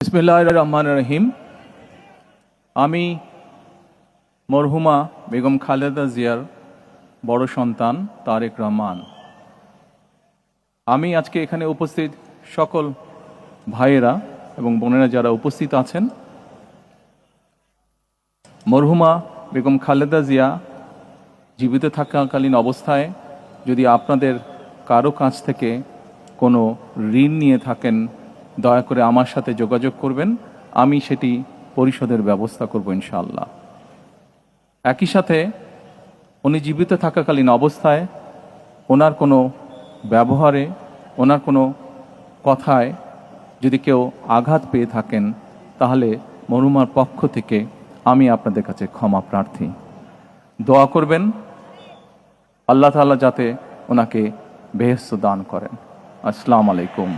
বিসমিল্লাহির রহমানির রহিম। আমি মরহুমা বেগম খালেদা জিয়ার বড় সন্তান তারেক রহমান। আমি আজকে এখানে উপস্থিত সকল ভাইয়েরা এবং বোনেরা যারা উপস্থিত আছেন, মরহুমা বেগম খালেদা জিয়া জীবিত থাকাকালীন অবস্থায় যদি আপনাদের কারো কাছ থেকে কোনো ঋণ নিয়ে থাকেন, দয়া করে আমার সাথে যোগাযোগ করবেন, আমি সেটি পরিশোধের ব্যবস্থা করব ইনশাআল্লাহ। একই সাথে উনি জীবিত থাকাকালীন অবস্থায় ওনার কোনো ব্যবহারে, ওনার কোনো কথায় যদি কেউ আঘাত পেয়ে থাকেন, তাহলে মরহুমার পক্ষ থেকে আমি আপনাদের কাছে ক্ষমা প্রার্থী। দোয়া করবেন আল্লাহ তাআলা যাতে ওনাকে বেহেশত দান করেন। আসসালামু আলাইকুম।